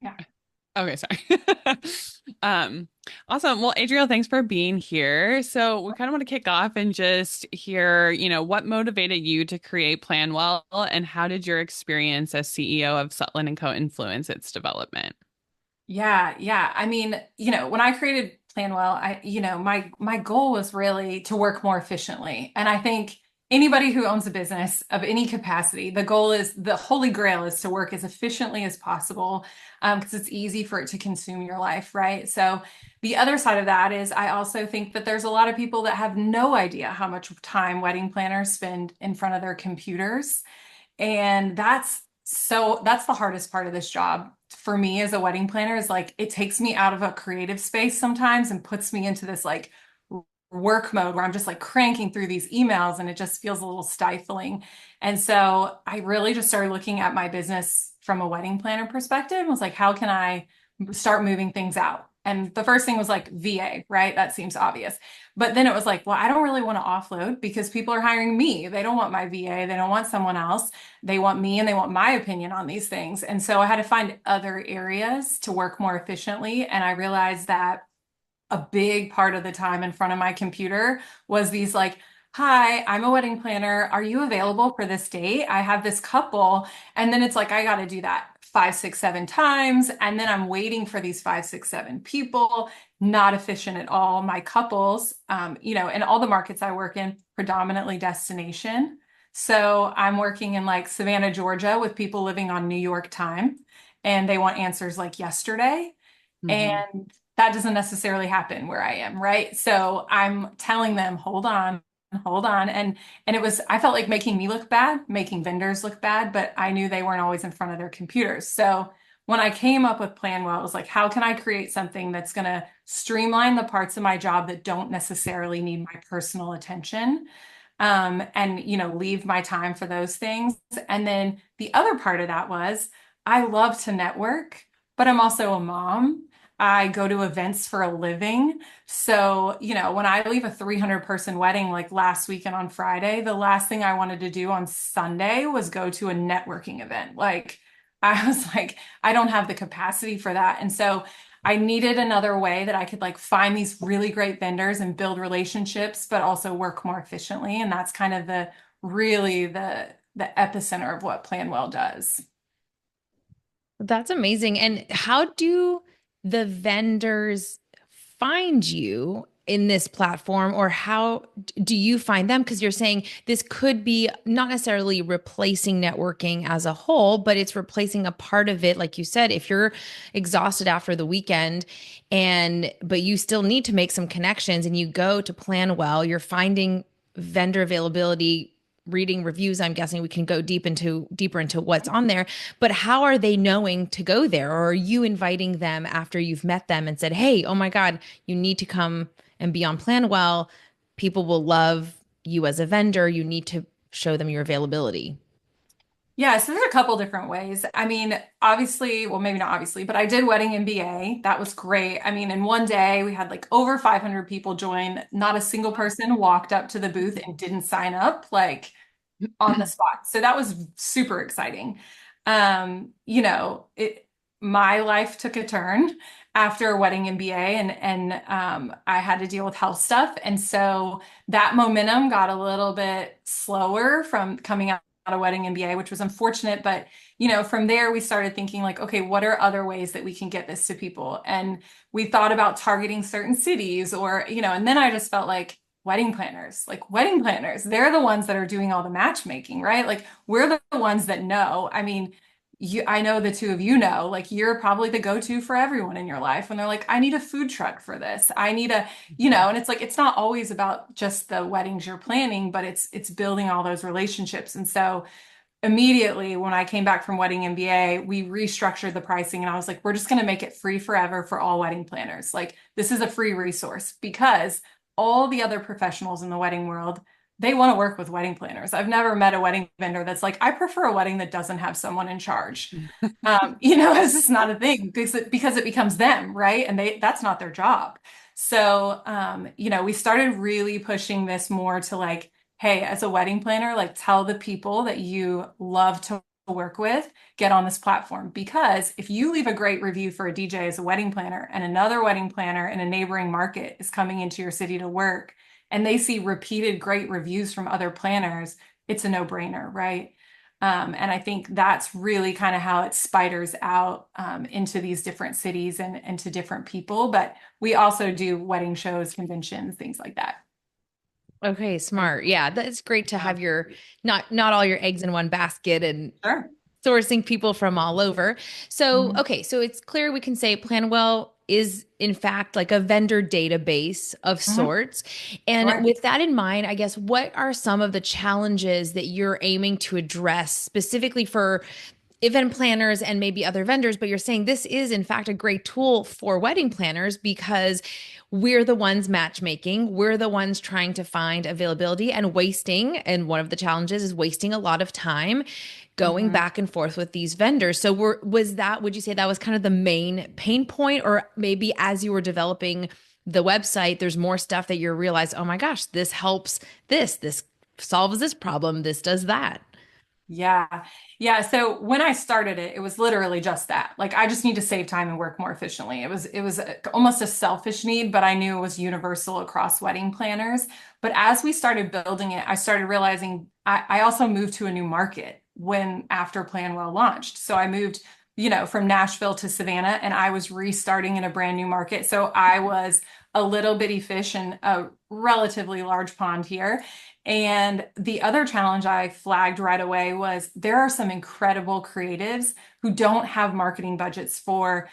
Yeah. Okay, sorry. Um, awesome. Well, Adriel, thanks for being here. So we kind of want to kick off and just hear, what motivated you to create Plan Well, and how did your experience as CEO of Sutton and Co. influence its development? Yeah. I mean, when I created Plann Well, my goal was really to work more efficiently. And I think anybody who owns a business of any capacity, the goal is the holy grail is to work as efficiently as possible, because it's easy for it to consume your life, right? So the other side of that is I also think that there's a lot of people that have no idea how much time wedding planners spend in front of their computers. And that's the hardest part of this job for me as a wedding planner is like it takes me out of a creative space sometimes and puts me into this like work mode where I'm just like cranking through these emails and it just feels a little stifling. And so I really just started looking at my business from a wedding planner perspective and was like, how can I start moving things out? And the first thing was like VA, right? That seems obvious. But then it was like, well, I don't really want to offload because people are hiring me. They don't want my VA. They don't want someone else. They want me and they want my opinion on these things. And so I had to find other areas to work more efficiently. And I realized that a big part of the time in front of my computer was these like, hi, I'm a wedding planner. Are you available for this date? I have this couple. And then it's like, I got to do that five, six, seven times. And then I'm waiting for these five, six, seven people, not efficient at all. My couples, in all the markets I work in, predominantly destination. So I'm working in like Savannah, Georgia with people living on New York time and they want answers like yesterday. Hmm. And that doesn't necessarily happen where I am, right? So I'm telling them, hold on, hold on. And it was, I felt like making me look bad, making vendors look bad, but I knew they weren't always in front of their computers. So when I came up with Plan Well, it was like, how can I create something that's going to streamline the parts of my job that don't necessarily need my personal attention? And leave my time for those things. And then the other part of that was I love to network, but I'm also a mom. I go to events for a living. So, when I leave a 300 person wedding like last weekend on Friday, the last thing I wanted to do on Sunday was go to a networking event. Like, I was like, I don't have the capacity for that. And so I needed another way that I could like find these really great vendors and build relationships, but also work more efficiently. And that's kind of the epicenter of what Plan Well does. That's amazing. And how do the vendors find you in this platform, or how do you find them? Because you're saying this could be not necessarily replacing networking as a whole, but it's replacing a part of it. Like you said, if you're exhausted after the weekend but you still need to make some connections and you go to Plan Well, you're finding vendor availability, reading reviews. I'm guessing we can go deeper into what's on there, but how are they knowing to go there? Or are you inviting them after you've met them and said, hey, oh my God, you need to come and be on Plan Well. People will love you as a vendor. You need to show them your availability. Yeah, so there's a couple different ways. I mean, obviously, well, maybe not obviously, but I did wedding MBA. That was great. I mean, in one day we had like over 500 people join. Not a single person walked up to the booth and didn't sign up like on the spot. So that was super exciting. My life took a turn after wedding MBA and I had to deal with health stuff. And so that momentum got a little bit slower from coming out of wedding MBA, which was unfortunate. But, from there we started thinking like, okay, what are other ways that we can get this to people? And we thought about targeting certain cities or, and then I just felt like wedding planners, they're the ones that are doing all the matchmaking, right? Like we're the ones that know. I mean, I know the two of you know, like you're probably the go-to for everyone in your life when they're like, I need a food truck for this. I need and it's like it's not always about just the weddings you're planning, but it's building all those relationships. And so immediately when I came back from wedding MBA, we restructured the pricing and I was like, we're just going to make it free forever for all wedding planners. Like this is a free resource because all the other professionals in the wedding world, they want to work with wedding planners. I've never met a wedding vendor that's like, I prefer a wedding that doesn't have someone in charge. It's just not a thing because it becomes them, right? And that's not their job. So, we started really pushing this more to like, hey, as a wedding planner, like tell the people that you love to work with, get on this platform. Because if you leave a great review for a DJ as a wedding planner, and another wedding planner in a neighboring market is coming into your city to work, and they see repeated great reviews from other planners, it's a no-brainer, right? And I think that's really kind of how it spiders out into these different cities and to different people. But we also do wedding shows, conventions, things like that. Okay, smart. Yeah, that's great to have your not all your eggs in one basket and Sure. sourcing people from all over. So, Mhm. okay, so it's clear we can say Plann Well is in fact like a vendor database of Mhm. sorts. And Sure. with that in mind, I guess what are some of the challenges that you're aiming to address specifically for event planners and maybe other vendors, but you're saying this is in fact a great tool for wedding planners because we're the ones matchmaking, we're the ones trying to find availability and wasting, and one of the challenges is wasting a lot of time going Mhm. back and forth with these vendors. So would you say that was kind of the main pain point, or maybe as you were developing the website there's more stuff that you realize, oh my gosh, this helps, this solves this problem, this does that? Yeah. Yeah. So when I started it, it was literally just that. Like I just need to save time and work more efficiently. Almost a selfish need, but I knew it was universal across wedding planners. But as we started building it, I started realizing I also moved to a new market when after Plann Well launched. So I moved, from Nashville to Savannah, and I was restarting in a brand new market. So I was a little bitty fish in a relatively large pond here. And the other challenge I flagged right away was there are some incredible creatives who don't have marketing budgets for,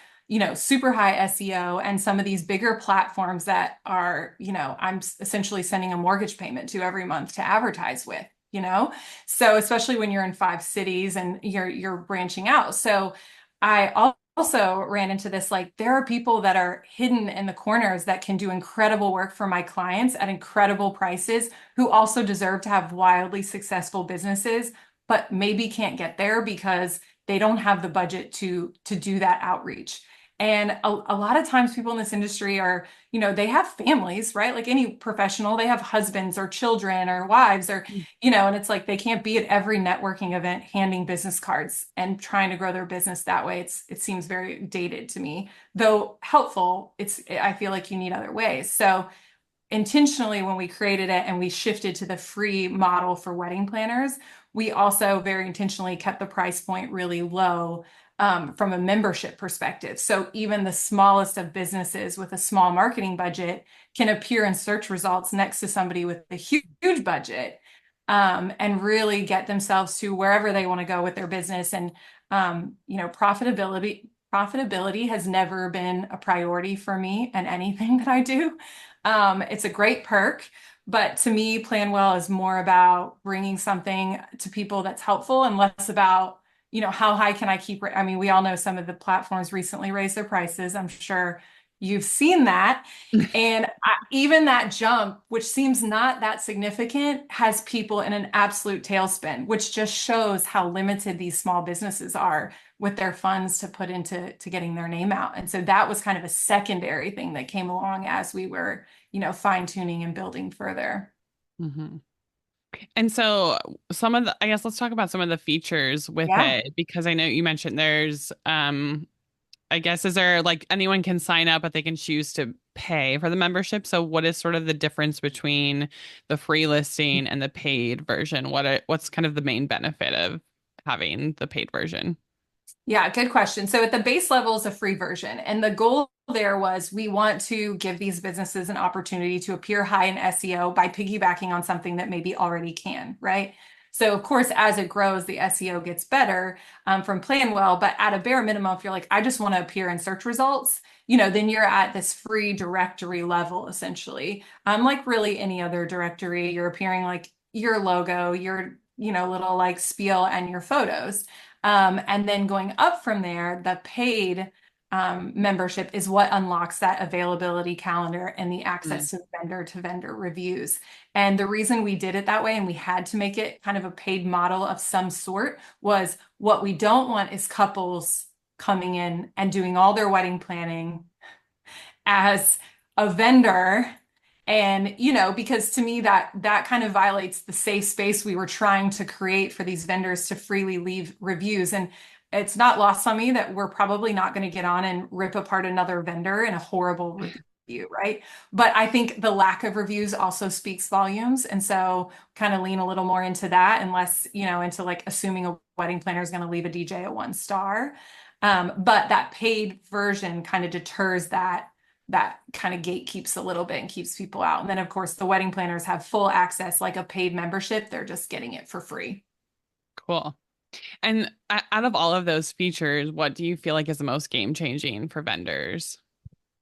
super high SEO and some of these bigger platforms that are, I'm essentially sending a mortgage payment to every month to advertise with, you know? So especially when you're in 5 cities and you're branching out. So I also ran into this, like there are people that are hidden in the corners that can do incredible work for my clients at incredible prices, who also deserve to have wildly successful businesses, but maybe can't get there because they don't have the budget to do that outreach. And a lot of times people in this industry are, they have families, right? Like any professional, they have husbands or children or wives or, and it's like they can't be at every networking event handing business cards and trying to grow their business that way. It seems very dated to me, though helpful. I feel like you need other ways. So intentionally, when we created it and we shifted to the free model for wedding planners, we also very intentionally kept the price point really low from a membership perspective. So even the smallest of businesses with a small marketing budget can appear in search results next to somebody with a huge budget, and really get themselves to wherever they want to go with their business. And profitability has never been a priority for me and anything that I do. It's a great perk, but to me, Plann Well is more about bringing something to people that's helpful and less about, how high can I keep? I mean, we all know some of the platforms recently raised their prices. I'm sure you've seen that. And even that jump, which seems not that significant, has people in an absolute tailspin, which just shows how limited these small businesses are with their funds to put into getting their name out. And so that was kind of a secondary thing that came along as we were, fine tuning and building further. Mm-hmm. And so I guess let's talk about some of the features with Yeah. it, because I know you mentioned there's, I guess, is there like anyone can sign up, but they can choose to pay for the membership. So what is sort of the difference between the free listing and the paid version? What's kind of the main benefit of having the paid version? Yeah, good question. So at the base level is a free version. And the goal there was we want to give these businesses an opportunity to appear high in SEO by piggybacking on something that maybe already can, right? So of course, as it grows, the SEO gets better from Plann Well, but at a bare minimum, if you're like, I just want to appear in search results, then you're at this free directory level, essentially. Like really any other directory, you're appearing like your logo, your, little like spiel and your photos. And then going up from there, the paid membership is what unlocks that availability calendar and the access to vendor reviews. And the reason we did it that way and we had to make it kind of a paid model of some sort was what we don't want is couples coming in and doing all their wedding planning as a vendor And, because to me that kind of violates the safe space we were trying to create for these vendors to freely leave reviews. And it's not lost on me that we're probably not going to get on and rip apart another vendor in a horrible review, right? But I think the lack of reviews also speaks volumes. And so kind of lean a little more into that and less, into like assuming a wedding planner is going to leave a DJ a 1 star. But that paid version kind of deters that kind of gatekeeps a little bit and keeps people out. And then of course the wedding planners have full access, like a paid membership. They're just getting it for free. Cool. And out of all of those features, what do you feel like is the most game changing for vendors?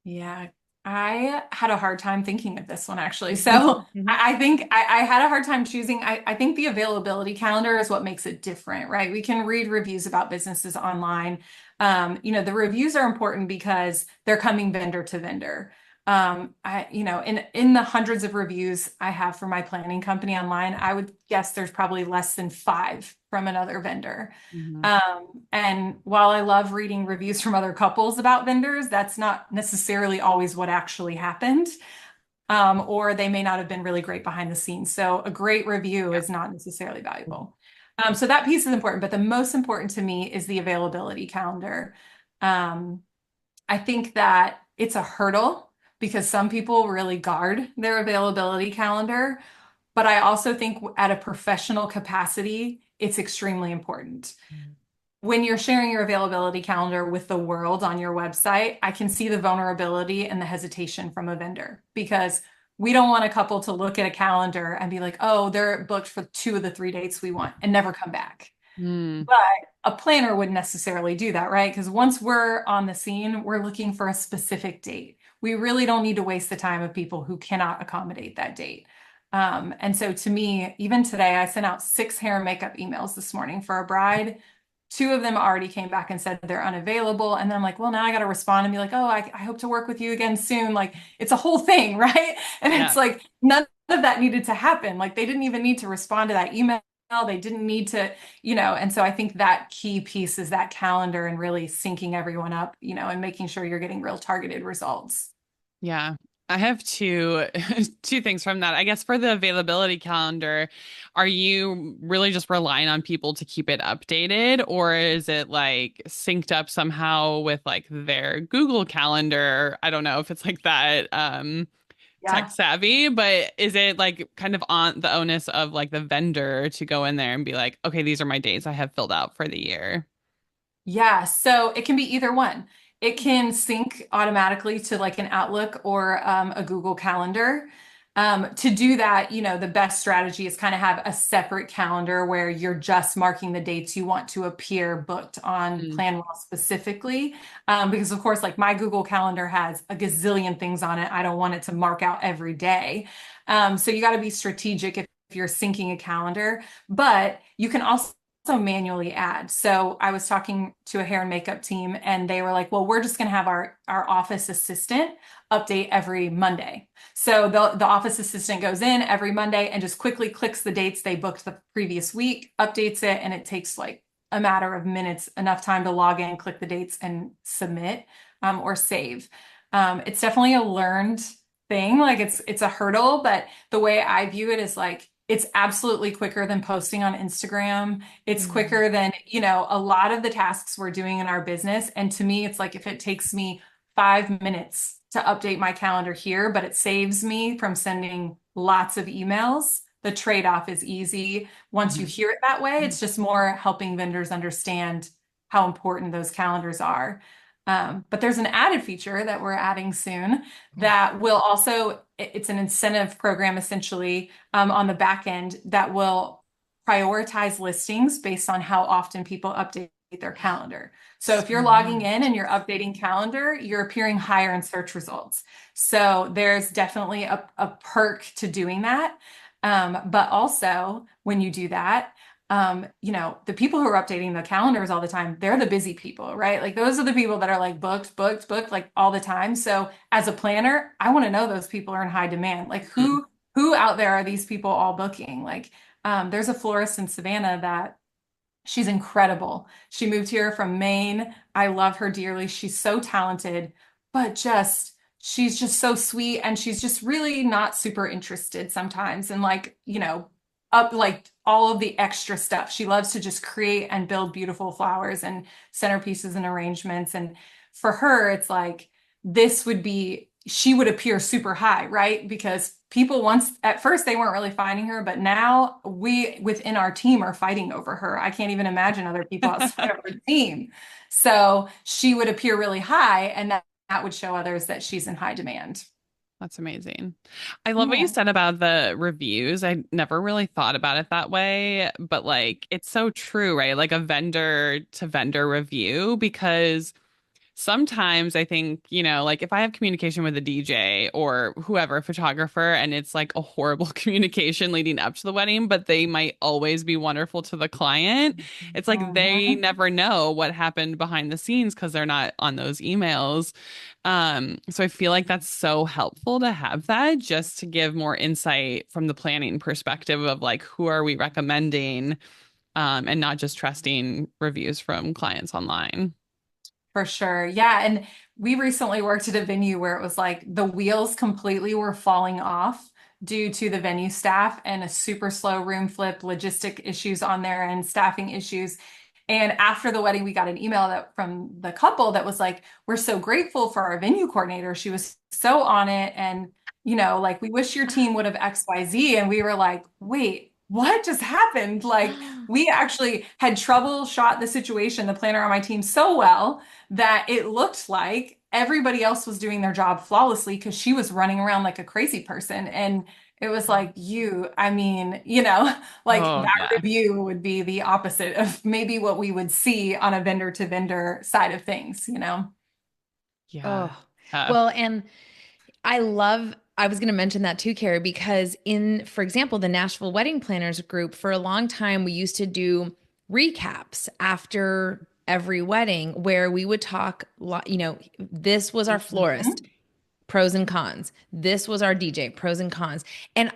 Yeah, I had a hard time thinking of this one actually. So I think I had a hard time choosing. I think the availability calendar is what makes it different, right? We can read reviews about businesses online. The reviews are important because they're coming vendor to vendor. In the hundreds of reviews I have for my planning company online, I would guess there's probably less than 5 from another vendor. And while I love reading reviews from other couples about vendors, that's not necessarily always what actually happened. Or they may not have been really great behind the scenes. So a great review is not necessarily valuable. So that piece is important, but the most important to me is the availability calendar. I think that it's a hurdle because some people really guard their availability calendar. But I also think at a professional capacity, it's extremely important. When you're sharing your availability calendar with the world on your website, I can see the vulnerability and the hesitation from a vendor because we don't want a couple to look at a calendar and be like, oh, they're booked for 2 of the 3 dates we want and never come back. But a planner wouldn't necessarily do that, right? Because once we're on the scene, we're looking for a specific date. We really don't need to waste the time of people who cannot accommodate that date. And so to me, even today, I sent out 6 hair and makeup emails this morning for a bride. 2 of them already came back and said they're unavailable. And then I'm like, well, now I got to respond and be like, oh, I hope to work with you again soon. Like it's a whole thing, right? And it's like none of that needed to happen. Like they didn't even need to respond to that email. They didn't need to, and so I think that key piece is that calendar and really syncing everyone up, and making sure you're getting real targeted results. Yeah. I have two things from that. I guess for the availability calendar, are you really just relying on people to keep it updated, or is it like synced up somehow with like their Google Calendar? I don't know if it's like that tech Yeah. savvy, but is it like kind of on the onus of like the vendor to go in there and be like, okay, these are my dates I have filled out for the year? Yeah, so it can be either one. It can sync automatically to like an Outlook or a Google Calendar. To do that, the best strategy is kind of have a separate calendar where you're just marking the dates you want to appear booked on Plann Well specifically. Because of course, like my Google Calendar has a gazillion things on it. I don't want it to mark out every day. So you got to be strategic if you're syncing a calendar, but you can also manually add. So I was talking to a hair and makeup team and they were like, well, we're just going to have our office assistant update every Monday. So the office assistant goes in every Monday and just quickly clicks the dates they booked the previous week, updates it, and it takes like a matter of minutes, enough time to log in, click the dates and submit or save. It's definitely a learned thing. Like it's a hurdle, but the way I view it is like it's absolutely quicker than posting on Instagram. It's quicker than, a lot of the tasks we're doing in our business. And to me, it's like if it takes me 5 minutes to update my calendar here, but it saves me from sending lots of emails, the trade-off is easy. Once you hear it that way, it's just more helping vendors understand how important those calendars are. But there's an added feature that we're adding soon that will also, it's an incentive program essentially on the back end that will prioritize listings based on how often people update their calendar. So if you're logging in and you're updating calendar, you're appearing higher in search results. So there's definitely a perk to doing that. But also when you do that, the people who are updating the calendars all the time, they're the busy people, right? Like those are the people that are like booked, like all the time. So as a planner, I want to know those people are in high demand. Like who out there are these people all booking? Like there's a florist in Savannah that she's incredible. She moved here from Maine. I love her dearly. She's so talented, but just she's just so sweet and she's just really not super interested sometimes in like, up like all of the extra stuff. She loves to just create and build beautiful flowers and centerpieces and arrangements. And for her, it's like this would be, she would appear super high, right? Because people once at first they weren't really finding her, but now we within our team are fighting over her. I can't even imagine other people outside of our team. So she would appear really high, and that would show others that she's in high demand. That's amazing. I love what you Yeah. said about the reviews. I never really thought about it that way, but like it's so true, right? Like a vendor to vendor review, because sometimes I think, like if I have communication with a DJ or whoever, photographer, and it's like a horrible communication leading up to the wedding, but they might always be wonderful to the client. It's like they Mhm. never know what happened behind the scenes because they're not on those emails. So I feel like that's so helpful to have that just to give more insight from the planning perspective of like who are we recommending, and not just trusting reviews from clients online. For sure. Yeah. And we recently worked at a venue where it was like the wheels completely were falling off due to the venue staff and a super slow room flip, logistic issues on there and staffing issues. And after the wedding, we got an email from the couple that was like, we're so grateful for our venue coordinator. She was so on it. And, like, we wish your team would have XYZ. And we were like, wait, what just happened? Like, we actually had troubleshot the situation, the planner on my team, so well that it looked like everybody else was doing their job flawlessly because she was running around like a crazy person. And it was like, I mean, like Oh, that yeah. review would be the opposite of maybe what we would see on a vendor to vendor side of things. Yeah. Oh, Uh, well, and I was going to mention that too, Carrie, because for example, the Nashville Wedding Planners group, for a long time, we used to do recaps after every wedding where we would talk, this was our florist, Mhm. pros and cons. This was our DJ, pros and cons. And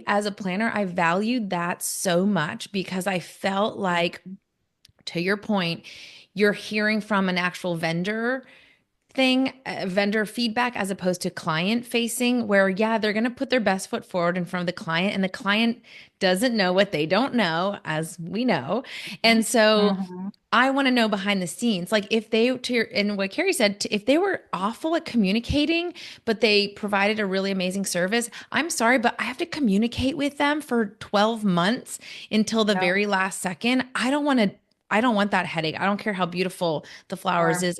as a planner, I valued that so much because I felt like, to your point, you're hearing from an actual vendor feedback as opposed to client facing, where, yeah, they're going to put their best foot forward in front of the client, and the client doesn't know what they don't know, as we know. And so Mhm. I want to know behind the scenes, like if and what Carrie said, if they were awful at communicating, but they provided a really amazing service, I'm sorry, but I have to communicate with them for 12 months until the Yep. very last second. I don't want that headache. I don't care how beautiful the Sure.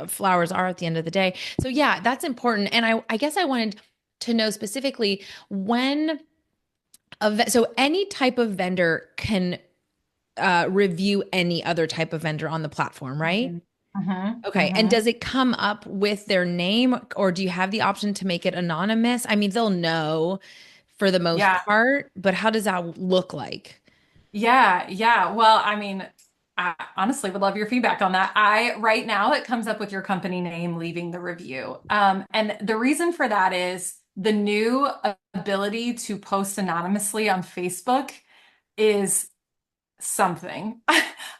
flowers are at the end of the day. So yeah, that's important. And I guess I wanted to know specifically when so any type of vendor can review any other type of vendor on the platform, right? Mhm. Mhm. Okay. And Mhm. does it come up with their name, or do you have the option to make it anonymous? I mean, they'll know for the most Yeah. part, but how does that look like? Yeah, yeah. Well, I mean, I honestly would love your feedback on that. Right now, it comes up with your company name leaving the review. And the reason for that is the new ability to post anonymously on Facebook is something.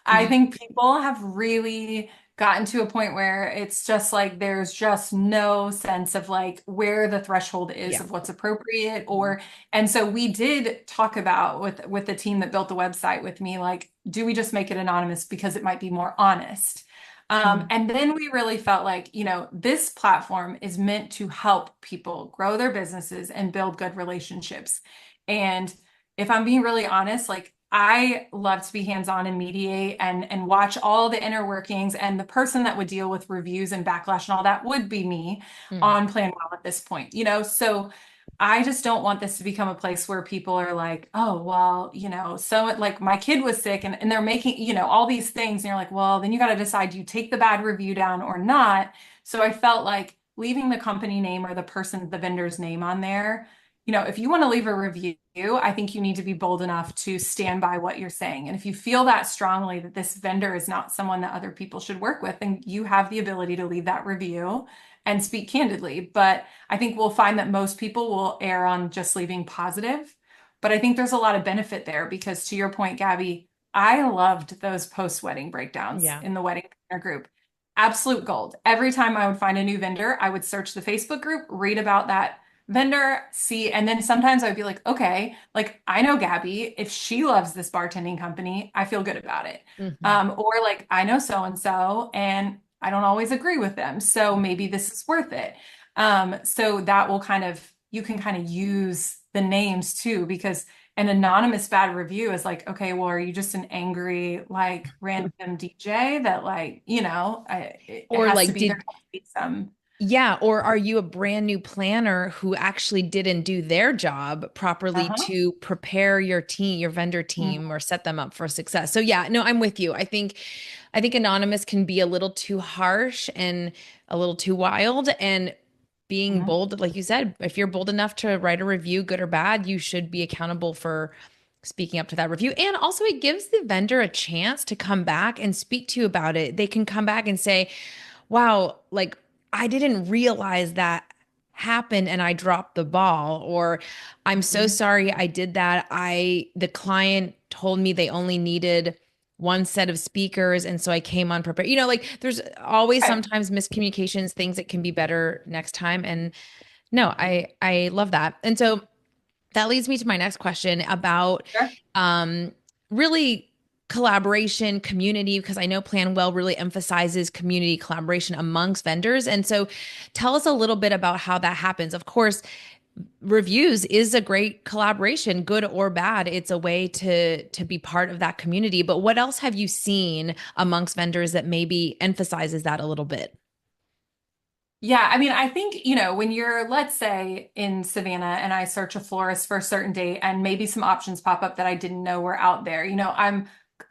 I think people have really gotten to a point where it's just like there's just no sense of like where the threshold is Yeah. of what's appropriate, or and so we did talk about with the team that built the website with me, like, do we just make it anonymous because it might be more honest? Mm. And then we really felt like, this platform is meant to help people grow their businesses and build good relationships. And if I'm being really honest, like I love to be hands-on and mediate and watch all the inner workings, and the person that would deal with reviews and backlash and all that would be me Mm. on Plann Well at this point. So I just don't want this to become a place where people are like, oh, well, so like my kid was sick and they're making, all these things. And you're like, well, then you got to decide, do you take the bad review down or not? So I felt like leaving the company name or the vendor's name on there, if you want to leave a review, I think you need to be bold enough to stand by what you're saying. And if you feel that strongly that this vendor is not someone that other people should work with, then you have the ability to leave that review and speak candidly. But I think we'll find that most people will err on just leaving positive. But I think there's a lot of benefit there because, to your point, Gabby, I loved those post-wedding breakdowns Yeah. in the wedding planner group. absolute gold. Every time I would find a new vendor, I would search the Facebook group, read about that vendor, see, and then sometimes I'd be like, okay, like I know Gabby, if she loves this bartending company, I feel good about it. Mhm. Or like I know so and so, and I don't always agree with them, so maybe this is worth it. So that will kind of, you can kind of use the names too, because an anonymous bad review is like, okay, well, are you just an angry, like random DJ that like, it Or has to like, be, there has to be some, yeah, or are you a brand new planner who actually didn't do their job properly uh-huh. to prepare your team, your vendor team, or set them up for success? So yeah, no, I'm with you. I think anonymous can be a little too harsh and a little too wild. And being Mhm. bold, like you said, if you're bold enough to write a review, good or bad, you should be accountable for speaking up to that review. And also, it gives the vendor a chance to come back and speak to you about it. They can come back and say, wow, like I didn't realize that happened and I dropped the ball, or I'm so Mhm. sorry I did that. The client told me they only needed one set of speakers and so I came unprepared. Like there's always Right. sometimes miscommunications, things that can be better next time. And no, I love that. And so that leads me to my next question about Sure. um, really collaboration, community, because I know Plan Well really emphasizes community collaboration amongst vendors. And so tell us a little bit about how that happens. Of course, reviews is a great collaboration, good or bad. It's a way to be part of that community. But what else have you seen amongst vendors that maybe emphasizes that a little bit? Yeah, I mean, I think, when you're, let's say, in Savannah and I search a florist for a certain date and maybe some options pop up that I didn't know were out there,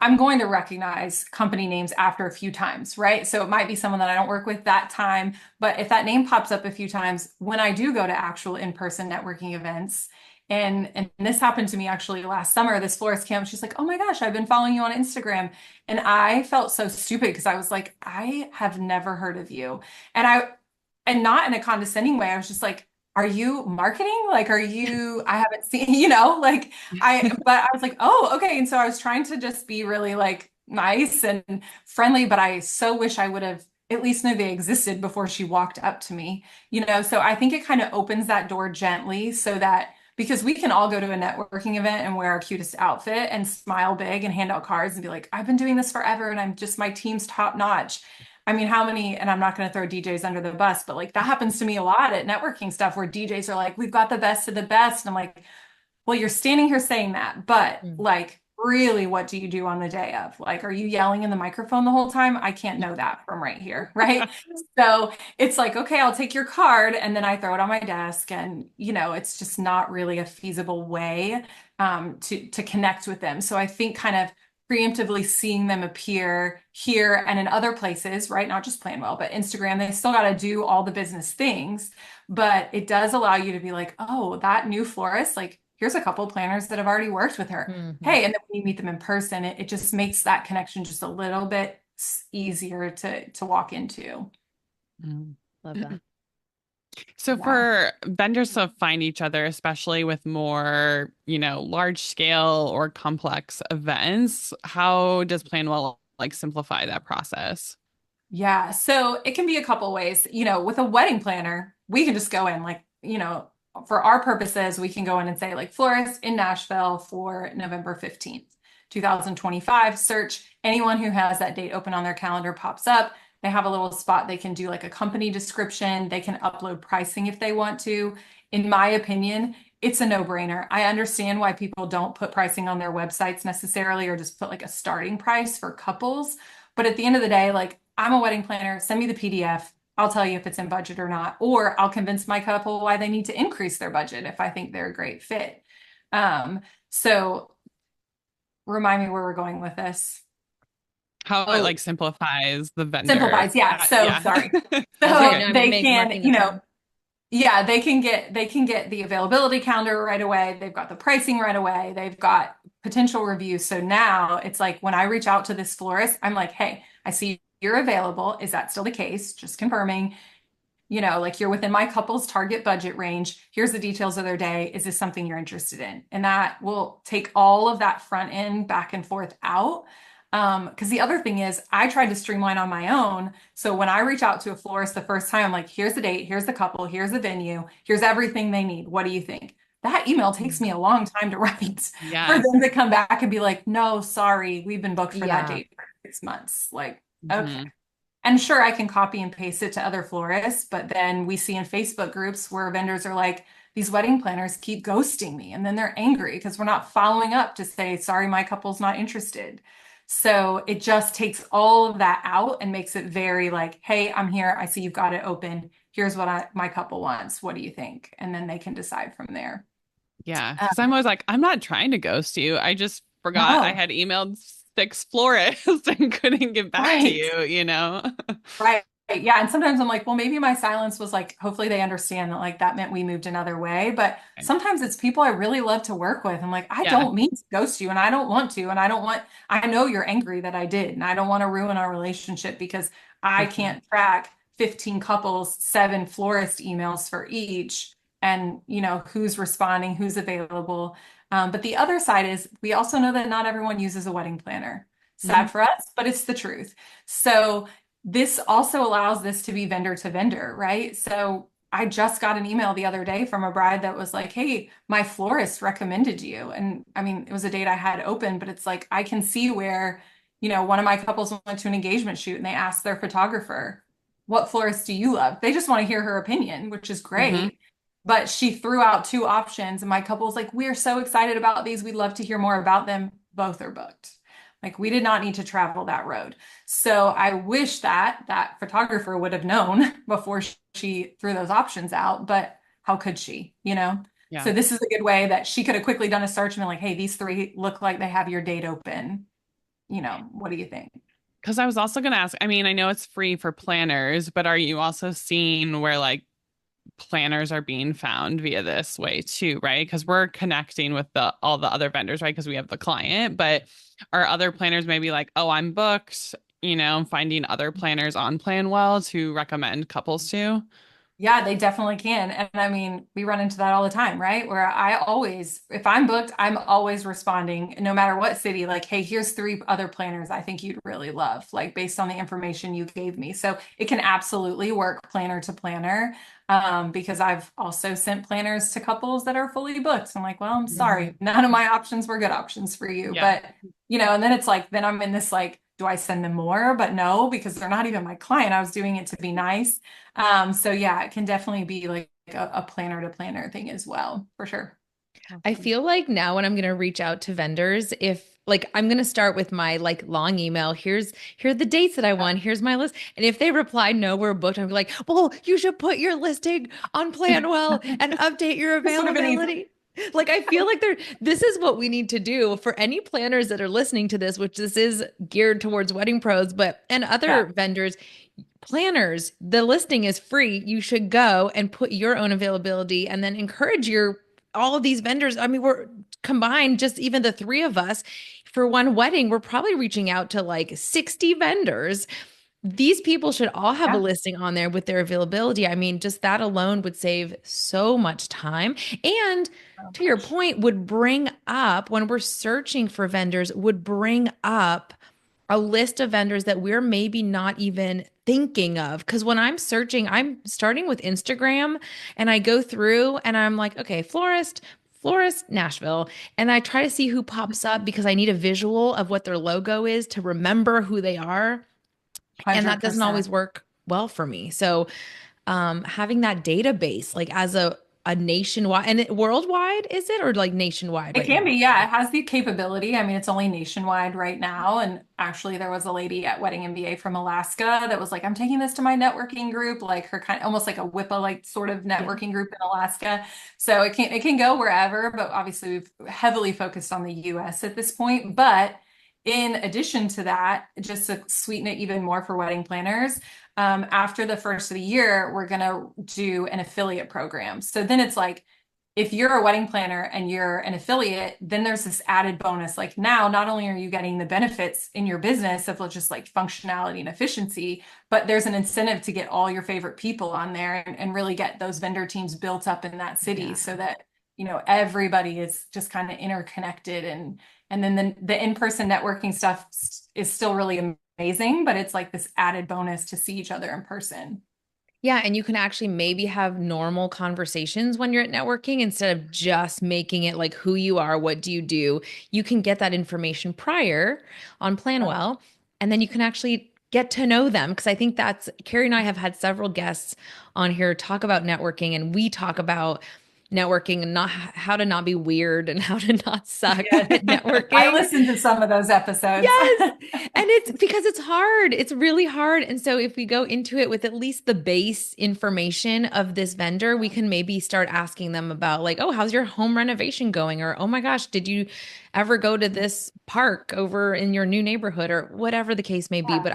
I'm going to recognize company names after a few times, right? So it might be someone that I don't work with that time, but if that name pops up a few times when I do go to actual in-person networking events, and this happened to me actually last summer, this florist camp, she's like, "Oh my gosh, I've been following you on Instagram." And I felt so stupid because I was like, "I have never heard of you." And not in a condescending way. I was just like, are you marketing? Like, I haven't seen, like but I was like, oh, okay. And so I was trying to just be really like nice and friendly, but I so wish I would have at least knew they existed before she walked up to me, So I think it kind of opens that door gently so that because we can all go to a networking event and wear our cutest outfit and smile big and hand out cards and be like, I've been doing this forever and my team's top notch. I mean, how many, and I'm not going to throw DJs under the bus, but like that happens to me a lot at networking stuff where DJs are like, we've got the best of the best. And I'm like, well, you're standing here saying that, but Mm. like, really, what do you do on the day of? Like, are you yelling in the microphone the whole time? I can't know that from right here, right? So it's like, okay, I'll take your card and then I throw it on my desk. And, it's just not really a feasible way to connect with them. So I think kind of preemptively seeing them appear here and in other places, right? Not just Plann Well, but Instagram, they still got to do all the business things, but it does allow you to be like, oh, that new florist, like, here's a couple planners that have already worked with her. Mhm. Hey, and then when you meet them in person, it just makes that connection just a little bit easier to walk into. Mm. Love that. So Yeah. for vendors to find each other, especially with more, large scale or complex events, how does Planwell like simplify that process? Yeah. So it can be a couple ways. With a wedding planner, we can just go in like, for our purposes, we can go in and say like florist in Nashville for November 15th, 2025. Search anyone who has that date open on their calendar pops up. They have a little spot they can do like a company description. They can upload pricing if they want to. In my opinion, it's a no-brainer. I understand why people don't put pricing on their websites necessarily or just put like a starting price for couples. But at the end of the day, like I'm a wedding planner, send me the PDF. I'll tell you if it's in budget or not, or I'll convince my couple why they need to increase their budget if I think they're a great fit. So remind me where we're going with this. How it Oh, like simplifies the vendor. simplifies. Yeah. So Yeah. sorry. I was like, no, So Okay. I'm they can, marking this down. yeah, they can get the availability calendar right away. They've got the pricing right away. They've got potential reviews. So now it's like when I reach out to this florist, I'm like, hey, I see you're available. Is that still the case? Just confirming, like you're within my couple's target budget range. Here's the details of their day. Is this something you're interested in? And that will take all of that front end back and forth out. Because the other thing is I tried to streamline on my own. So when I reach out to a florist the first time, I'm like, here's the date, here's the couple, here's the venue, here's everything they need. What do you think? That email takes me a long time to write for Yeah. them to come back and be like, no, sorry, we've been booked for that Yeah. date for 6 months. Like, okay. Mhm. And sure, I can copy and paste it to other florists, but then we see in Facebook groups where vendors are like, these wedding planners keep ghosting me. And then they're angry because we're not following up to say, sorry, my couple's not interested. So it just takes all of that out and makes it very like, hey, I'm here. I see you've got it open. Here's what my couple wants. What do you think? And then they can decide from there. Yeah. Uh, Because I'm always like, I'm not trying to ghost you. I just forgot I no, had emailed 6 florists and couldn't get back to right. you, you know? Right. Yeah. And sometimes I'm like, well, maybe my silence was like, hopefully they understand that like that meant we moved another way. But sometimes it's people I really love to work with. I'm like, I Yeah. don't mean to ghost you and I don't want to. And I know you're angry that I did. And I don't want to ruin our relationship because I Mhm. can't track 15 couples, 7 florist emails for each. And, who's responding, who's available. But the other side is we also know that not everyone uses a wedding planner. Mhm. Sad for us, but it's the truth. So, this also allows this to be vendor to vendor, right? So I just got an email the other day from a bride that was like, hey, my florist recommended you. And I mean, it was a date I had open, but it's like, I can see where, one of my couples went to an engagement shoot and they asked their photographer, what florist do you love? They just want to hear her opinion, which is Mhm. great. But she threw out 2 options, and my couple was like, we're so excited about these. We'd love to hear more about them. Both are booked. Like, we did not need to travel that road. So I wish that photographer would have known before she threw those options out, but how could she? Yeah. So this is a good way that she could have quickly done a search and been like, hey, these 3 look like they have your date open. What do you think? Because I was also going to ask, I mean, I know it's free for planners, but are you also seeing where like planners are being found via this way too, right? Because we're connecting with all the other vendors, right? Because we have the client, but are other planners maybe like, oh, I'm booked, finding other planners on Plann Well to recommend couples to? Yeah, they definitely can. And I mean, we run into that all the time, right? Where if I'm booked, I'm always responding no matter what city, like, hey, here's 3 other planners I think you'd really love, like based on the information you gave me. So it can absolutely work planner to planner. Because I've also sent planners to couples that are fully booked. I'm like, well, I'm sorry. None of my options were good options for you. Yeah. But, and then it's like, then I'm in this like, do I send them more? But no, because they're not even my client. I was doing it to be nice. So yeah, it can definitely be like a planner to planner thing as well, for sure. I feel like now when I'm going to reach out to vendors, if like I'm going to start with my like long email, here are the dates that I want, here's my list. And if they reply, no, we're booked, I'm like, well, you should put your listing on Plann Well and update your This would have been easy. availability. Like I feel like this is what we need to do for any planners that are listening to this, which this is geared towards wedding pros, but and other Yeah. vendors, planners, the listing is free. You should go and put your own availability and then encourage your all of these vendors. I mean, we're combined, just even the 3 of us for one wedding, we're probably reaching out to like 60 vendors. These people should all have a Yeah. listing on there with their availability. I mean, just that alone would save so much time. And Oh, to your gosh. point, would bring up when we're searching for vendors, would bring up a list of vendors that we're maybe not even thinking of. Because when I'm searching, I'm starting with Instagram and I go through and I'm like, okay, florist, Nashville. And I try to see who pops up because I need a visual of what their logo is to remember who they are. And that doesn't 100%. always work well for me. So having that database like as a nationwide and worldwide, is it, or like nationwide It right can now? be, yeah. It has the capability. I mean, it's only nationwide right now. And actually, there was a lady at Wedding MBA from Alaska that was like, I'm taking this to my networking group, like her kind of almost like a WIPA like sort of Yeah. networking group in Alaska. So it can go wherever, but obviously we've heavily focused on the US at this point. But in addition to that, just to sweeten it even more for wedding planners, after the first of the year, we're gonna do an affiliate program. So then it's like if you're a wedding planner and you're an affiliate, then there's this added bonus. Like now, not only are you getting the benefits in your business of just like functionality and efficiency, but there's an incentive to get all your favorite people on there and really get those vendor teams built up in that city Yeah. so that, everybody is just kind of interconnected And then the in-person networking stuff is still really amazing, but it's like this added bonus to see each other in person. Yeah, and you can actually maybe have normal conversations when you're at networking instead of just making it like who you are, what do you do? You can get that information prior on Plann Well, and then you can actually get to know them. Because I think that's Carrie and I have had several guests on here talk about networking, and we talk about networking and not how to not be weird and how to not suck Yeah. at networking. I listened to some of those episodes. Yes. And it's because it's hard. It's really hard. And so if we go into it with at least the base information of this vendor, we can maybe start asking them about like, oh, how's your home renovation going? Or, oh my gosh, did you ever go to this park over in your new neighborhood or whatever the case may be? Yeah. But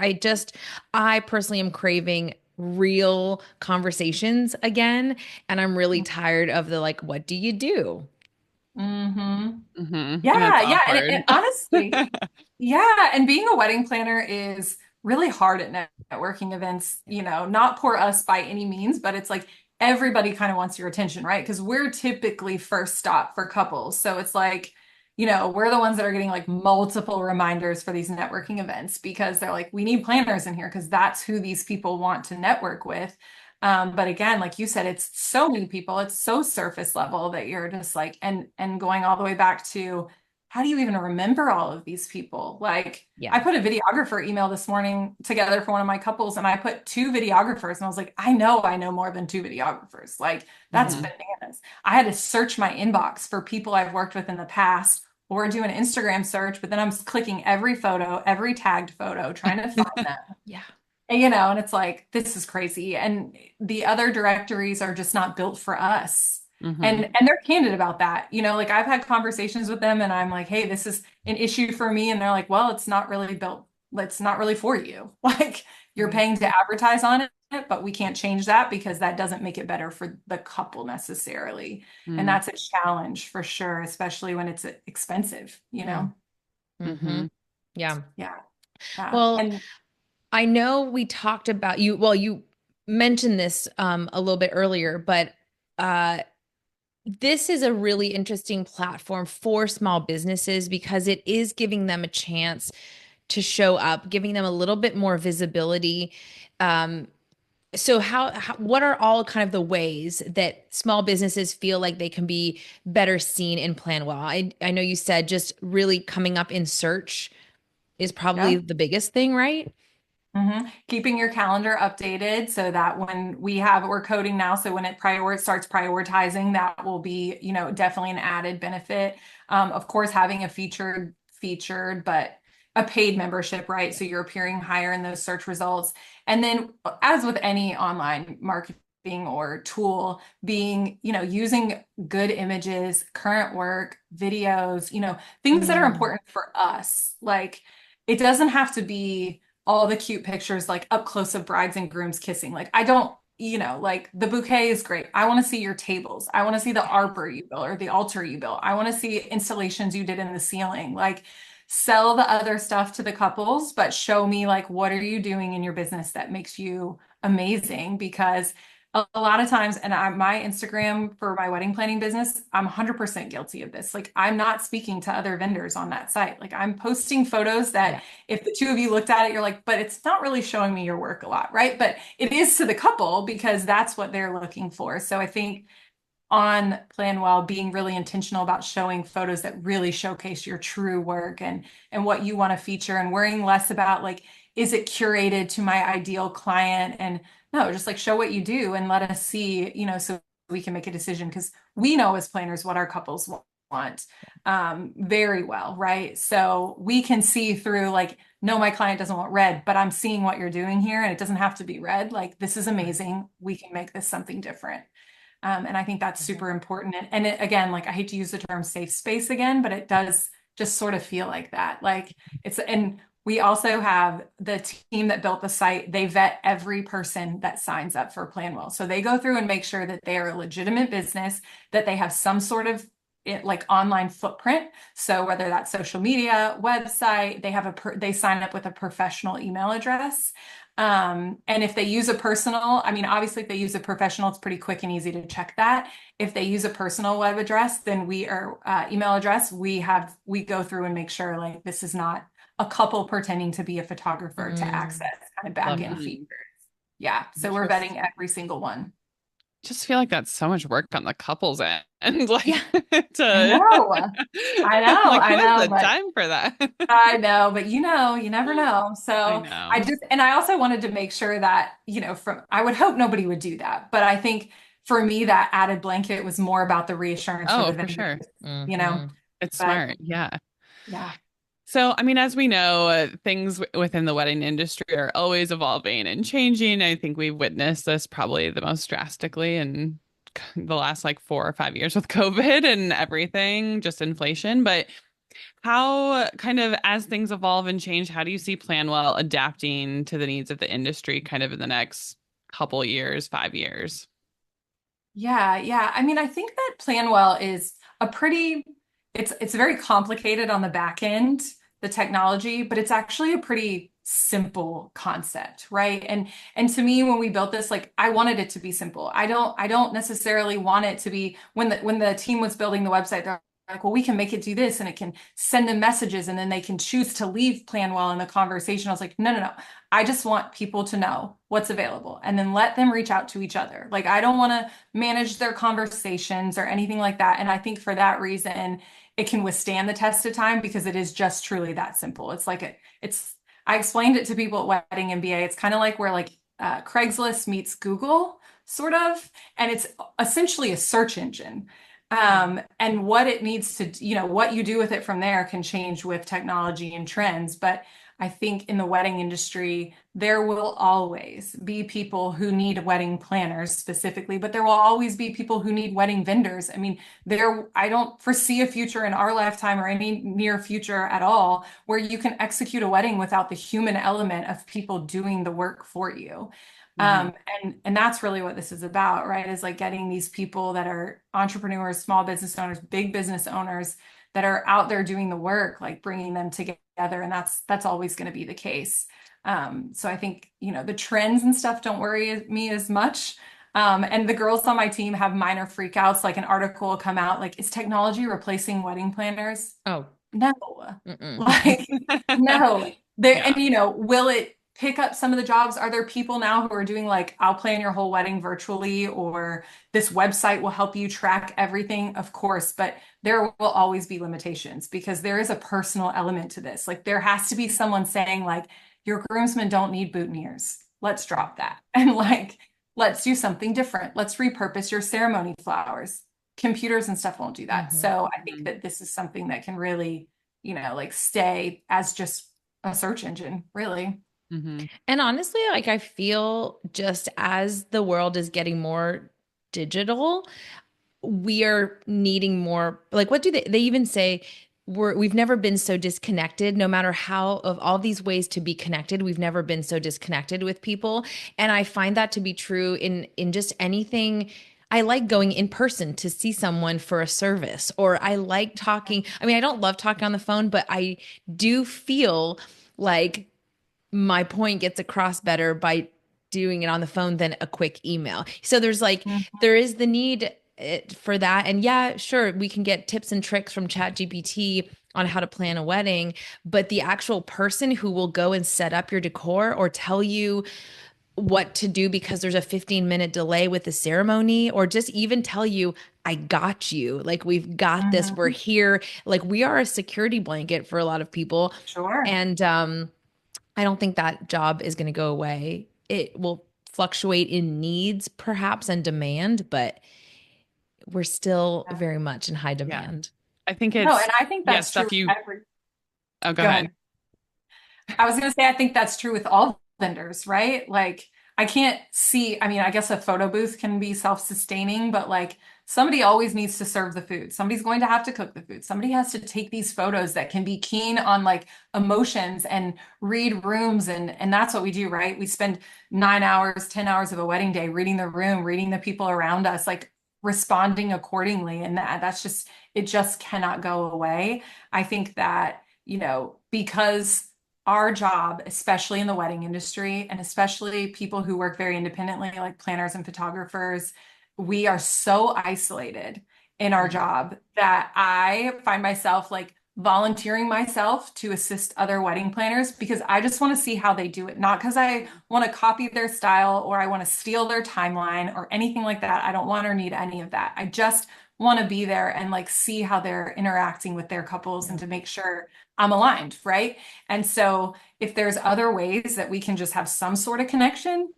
I personally am craving real conversations again. And I'm really tired of the like, what do you do? Mm-hmm. And Yeah, it's yeah. awkward. And honestly, yeah. And being a wedding planner is really hard at networking events, not for us by any means, but it's like everybody kind of wants your attention, right? Because we're typically first stop for couples. So it's like, we're the ones that are getting like multiple reminders for these networking events because they're like, we need planners in here because that's who these people want to network with. But again, like you said, it's so many people, it's so surface level that you're just like, and going all the way back to how do you even remember all of these people? Like Yeah. I put a videographer email this morning together for one of my couples and I put 2 videographers and I was like, I know more than 2 videographers. Like that's bananas. I had to search my inbox for people I've worked with in the past or do an Instagram search, but then I'm clicking every photo, every tagged photo, trying to find them. Yeah. And it's like, this is crazy. And the other directories are just not built for us. And they're candid about that. Like I've had conversations with them and I'm like, hey, this is an issue for me. And they're like, well, it's not really built. It's not really for you. Like you're paying to advertise on it, but we can't change that because that doesn't make it better for the couple necessarily. And that's a challenge for sure, especially when it's expensive, Mm-hmm. Yeah. Yeah. Well, And I know we talked about you. Well, you mentioned this a little bit earlier, but this is a really interesting platform for small businesses because it is giving them a chance to show up, giving them a little bit more visibility. So what are all kind of the ways that small businesses feel like they can be better seen in Plann Well? I know you said just really coming up in search is probably the biggest thing, right? Keeping your calendar updated so that when we're coding now, so when it starts prioritizing, that will be, definitely an added benefit. Of course, having a featured, but a paid membership, right? So you're appearing higher in those search results. And then as with any online marketing or tool, using good images, current work, videos, things that are important for us. Like it doesn't have to be all the cute pictures like up close of brides and grooms kissing. Like I don't, like the bouquet is great. I want to see your tables. I want to see the arbor you built or the altar you built. I want to see installations you did in the ceiling. Like sell the other stuff to the couples, but show me like what are you doing in your business that makes you amazing? Because a lot of times, and my Instagram for my wedding planning business, I'm 100% guilty of this. Like I'm not speaking to other vendors on that site. Like I'm posting photos that if the two of you looked at it, you're like, but it's not really showing me your work a lot, right? But it is to the couple because that's what they're looking for. So I think on Plann Well, being really intentional about showing photos that really showcase your true work and what you want to feature and worrying less about like, is it curated to my ideal client? And no, just like show what you do and let us see, so we can make a decision because we know as planners what our couples want very well, right? So we can see through like, no, my client doesn't want red, but I'm seeing what you're doing here and it doesn't have to be red. Like this is amazing. We can make this something different. And I think that's super important. And again, like I hate to use the term safe space again, but it does just sort of feel like that. Like and we also have the team that built the site. They vet every person that signs up for Plann Well. So they go through and make sure that they are a legitimate business, that they have some sort of like online footprint. So whether that's social media, website, they sign up with a professional email address. And if they use a personal, I mean, obviously, if they use a professional, it's pretty quick and easy to check that. If they use a personal web address, then email address, we go through and make sure like this is not a couple pretending to be a photographer to access kind of back end features. Yeah. So we're vetting every single one. Just feel like that's so much work on the couple's end. Like I know. Like, I who know. has the time for that? I know, but you never know. So I know. I also wanted to make sure that, I would hope nobody would do that. But I think for me, that added blanket was more about the reassurance for the vendors, sure. It's but, smart. Yeah. Yeah. So, I mean, as we know, things within the wedding industry are always evolving and changing. I think we've witnessed this probably the most drastically in the last like 4 or 5 years with COVID and everything, just inflation. But how kind of as things evolve and change, how do you see Plann Well adapting to the needs of the industry kind of in the next couple years, 5 years? Yeah. I mean, I think that Plann Well is it's very complicated on the back end, the technology, but it's actually a pretty simple concept, right? And to me, when we built this, like I wanted it to be simple. I don't necessarily want it to be when the team was building the website, they're like, well, we can make it do this and it can send them messages and then they can choose to leave Plann Well in the conversation. I was like, no. I just want people to know what's available and then let them reach out to each other. Like I don't want to manage their conversations or anything like that. And I think for that reason, it can withstand the test of time because it is just truly that simple. It's like I explained it to people at Wedding MBA. It's kind of like where like Craigslist meets Google, sort of, and it's essentially a search engine. And what it needs to, what you do with it from there can change with technology and trends. But I think in the wedding industry, there will always be people who need wedding planners specifically, but there will always be people who need wedding vendors. I mean, I don't foresee a future in our lifetime or any near future at all where you can execute a wedding without the human element of people doing the work for you. And that's really what this is about, right? Is like getting these people that are entrepreneurs, small business owners, big business owners that are out there doing the work, like bringing them together. And that's always going to be the case. So I think, the trends and stuff don't worry me as much. And the girls on my team have minor freakouts, like an article will come out, like, is technology replacing wedding planners? Oh, no. Like, no. And will it pick up some of the jobs? Are there people now who are doing like, I'll plan your whole wedding virtually, or this website will help you track everything? Of course, but there will always be limitations because there is a personal element to this. Like there has to be someone saying like, your groomsmen don't need boutonnieres. Let's drop that. And like, let's do something different. Let's repurpose your ceremony flowers. Computers and stuff won't do that. So I think that this is something that can really, like stay as just a search engine, really. And honestly, like I feel just as the world is getting more digital, we are needing more, like what do they even say? We've never been so disconnected, no matter how of all these ways to be connected, we've never been so disconnected with people. And I find that to be true in just anything. I like going in person to see someone for a service, or I like talking. I mean, I don't love talking on the phone, but I do feel like my point gets across better by doing it on the phone than a quick email. So there's like, there is the need for that. And yeah, sure, we can get tips and tricks from ChatGPT on how to plan a wedding, but the actual person who will go and set up your decor or tell you what to do because there's a 15-minute delay with the ceremony, or just even tell you, I got you. Like, we've got this. We're here. Like, we are a security blanket for a lot of people. Sure. And I don't think that job is going to go away. It will fluctuate in needs, perhaps, and demand, but we're still very much in high demand. I think it's and I think that's true. Oh, go ahead. I was going to say, I think that's true with all vendors, right? Like, I can't see, I mean, I guess a photo booth can be self-sustaining, but like somebody always needs to serve the food. Somebody's going to have to cook the food. Somebody has to take these photos that can be keen on like emotions and read rooms. And that's what we do, right? We spend 9 hours, 10 hours of a wedding day reading the room, reading the people around us, like responding accordingly. And that's just, it just cannot go away. I think that, because our job, especially in the wedding industry, and especially people who work very independently, like planners and photographers, we are so isolated in our job that I find myself like volunteering myself to assist other wedding planners because I just want to see how they do it. Not because I want to copy their style or I want to steal their timeline or anything like that. I don't want or need any of that. I just want to be there and like see how they're interacting with their couples and to make sure I'm aligned, right? And so if there's other ways that we can just have some sort of connection,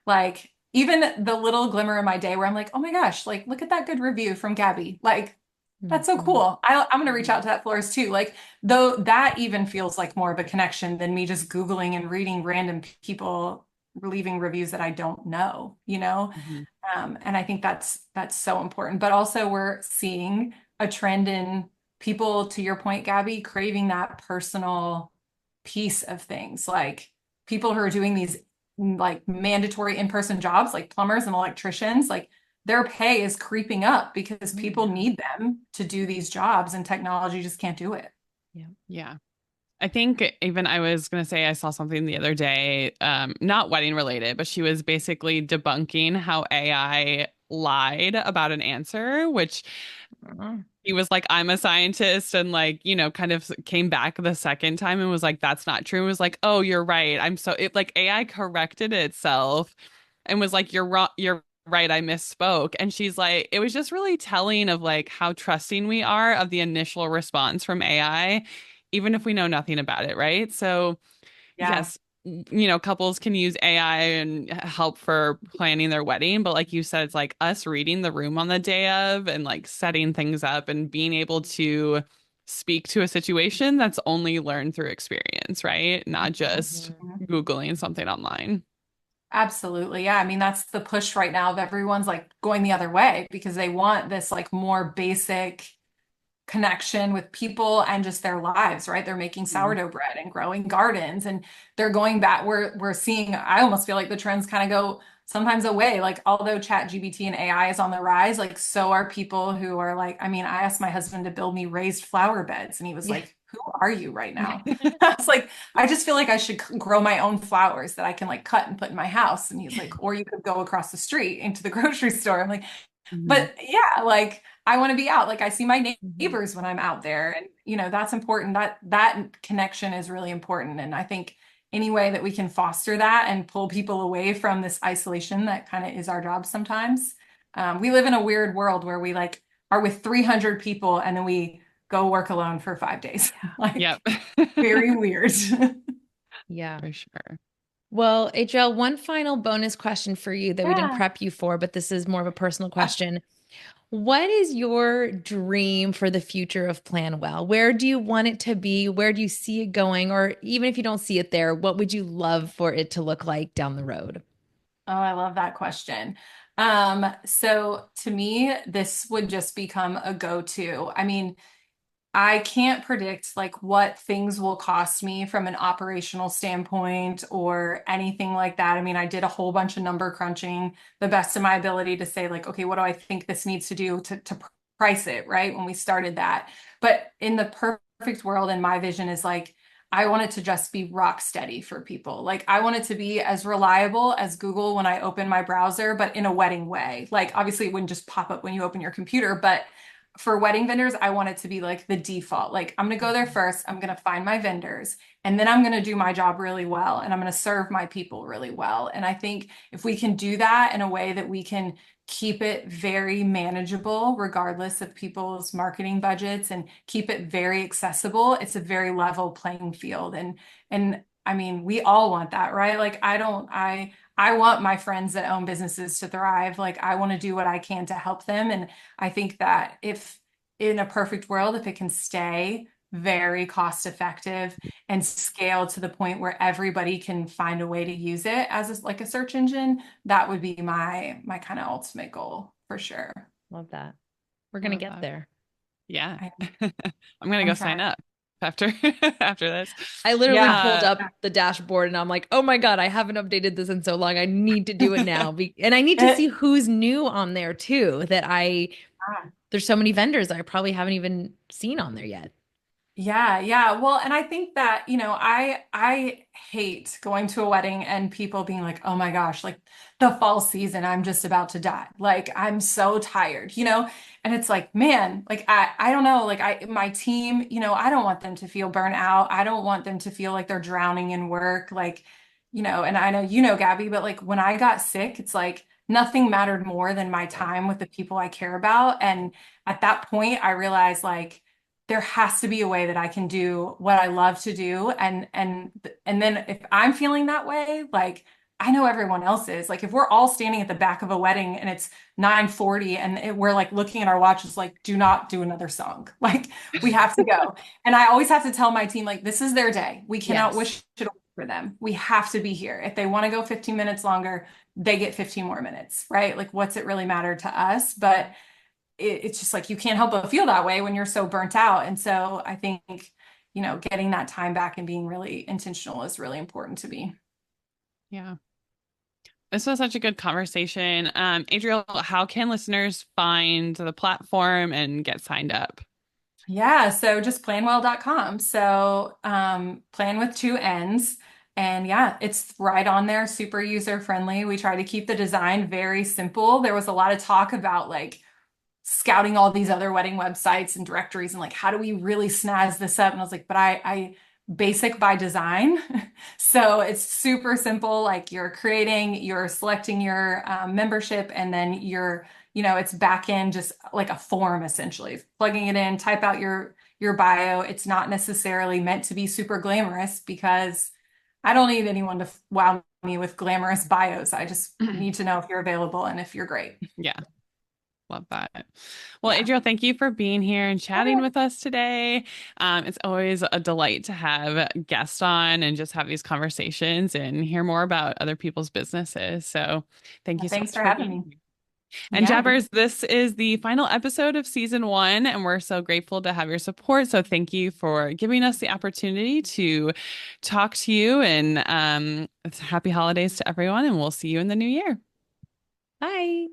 like even the little glimmer in my day where I'm like, oh my gosh, like look at that good review from Gabby. Like that's so cool. I'm going to reach out to that florist too. Like though that even feels like more of a connection than me just Googling and reading random people leaving reviews that I don't know, you know? And I think that's so important. But also we're seeing a trend in people, to your point, Gabby, craving that personal piece of things. Like people who are doing these like mandatory in-person jobs, like plumbers and electricians, like their pay is creeping up because people need them to do these jobs and technology just can't do it. Yeah. I think even I was going to say I saw something the other day, not wedding related, but she was basically debunking how AI lied about an answer, which he was like, I'm a scientist, and like, you know, kind of came back the second time and was like, that's not true. And was like, oh, you're right. It like AI corrected itself and was like, you're wrong. You're right. I misspoke. And she's like, it was just really telling of like how trusting we are of the initial response from AI, even if we know nothing about it. Right. So, Yeah. yes, you know, couples can use AI and help for planning their wedding, but like you said, it's like us reading the room on the day of and like setting things up and being able to speak to a situation that's only learned through experience, right? Not just Googling something online. Absolutely. Yeah. I mean, that's the push right now of everyone's like going the other way because they want this like more basic connection with people and just their lives, right? They're making sourdough bread and growing gardens and they're going back. We're seeing, I almost feel like the trends kind of go sometimes away. Like although Chat GBT and AI is on the rise, like so are people who are like, I mean, I asked my husband to build me raised flower beds and he was like, who are you right now? I was like, I just feel like I should grow my own flowers that I can like cut and put in my house. And he's like, or you could go across the street into the grocery store. I'm like, but yeah, like I want to be out. Like I see my neighbors when I'm out there, and you know that's important. That connection is really important, and I think any way that we can foster that and pull people away from this isolation that kind of is our job sometimes. We live in a weird world where we like are with 300 people and then we go work alone for 5 days. Like Yep. very weird. Yeah. For sure. Well, Adriel, one final bonus question for you that we didn't Yeah. prep you for, but this is more of a personal question. What is your dream for the future of Plann Well? Where do you want it to be? Where do you see it going? Or even if you don't see it there, what would you love for it to look like down the road? Oh, I love that question. So to me, this would just become a go-to. I mean, I can't predict like what things will cost me from an operational standpoint or anything like that. I mean, I did a whole bunch of number crunching, the best of my ability to say like, okay, what do I think this needs to do to price it, right? When we started that. But in the perfect world, and my vision is like, I want it to just be rock steady for people. Like I want it to be as reliable as Google when I open my browser, but in a wedding way. Like obviously it wouldn't just pop up when you open your computer, but for wedding vendors, I want it to be like the default. Like I'm going to go there first. I'm going to find my vendors and then I'm going to do my job really well and I'm going to serve my people really well. And I think if we can do that in a way that we can keep it very manageable, regardless of people's marketing budgets and keep it very accessible, it's a very level playing field. And I mean, we all want that, right? Like I want my friends that own businesses to thrive. Like I want to do what I can to help them. And I think that if in a perfect world, if it can stay very cost effective and scale to the point where everybody can find a way to use it as like a search engine, that would be my kind of ultimate goal for sure. Love that. We're going to get there. Yeah. I'm going to go sign up after this. I literally pulled up the dashboard and I'm like, oh my God, I haven't updated this in so long. I need to do it now. And I need to see who's new on there too, that there's so many vendors that I probably haven't even seen on there yet. Yeah, yeah. Well, and I think that, I hate going to a wedding and people being like, "Oh my gosh, like the fall season, I'm just about to die. Like I'm so tired," you know? And it's like, man, like I don't know, like my team, I don't want them to feel burnt out. I don't want them to feel like they're drowning in work, like, and I know Gabby, but like when I got sick, it's like nothing mattered more than my time with the people I care about. And at that point, I realized like there has to be a way that I can do what I love to do. And then if I'm feeling that way, like I know everyone else is. Like if we're all standing at the back of a wedding and it's 9:40 and we're like looking at our watches, like, do not do another song. Like we have to go. And I always have to tell my team, like, this is their day. We cannot Yes. wish it away for them. We have to be here. If they want to go 15 minutes longer, they get 15 more minutes, right? Like, what's it really matter to us? But it's just like you can't help but feel that way when you're so burnt out. And so I think, getting that time back and being really intentional is really important to me. Yeah. This was such a good conversation. Adriel, how can listeners find the platform and get signed up? Yeah, so just planwell.com. So plan with two N's. And yeah, it's right on there, super user friendly. We try to keep the design very simple. There was a lot of talk about like scouting all these other wedding websites and directories and like how do we really snazz this up. And I was like, but I basic by design. So it's super simple. Like you're selecting your membership, and then it's back in just like a form, essentially plugging it in, type out your bio. It's not necessarily meant to be super glamorous because I don't need anyone to wow me with glamorous bios. I just need to know if you're available and if you're great. Yeah. Love that. Well, Yeah. Adriel, thank you for being here and chatting with us today. It's always a delight to have guests on and just have these conversations and hear more about other people's businesses. So thank you so Thanks much for for having being me. here. And Yeah. Jabbers, this is the final episode of season 1, and we're so grateful to have your support. So thank you for giving us the opportunity to talk to you, and happy holidays to everyone, and we'll see you in the new year. Bye.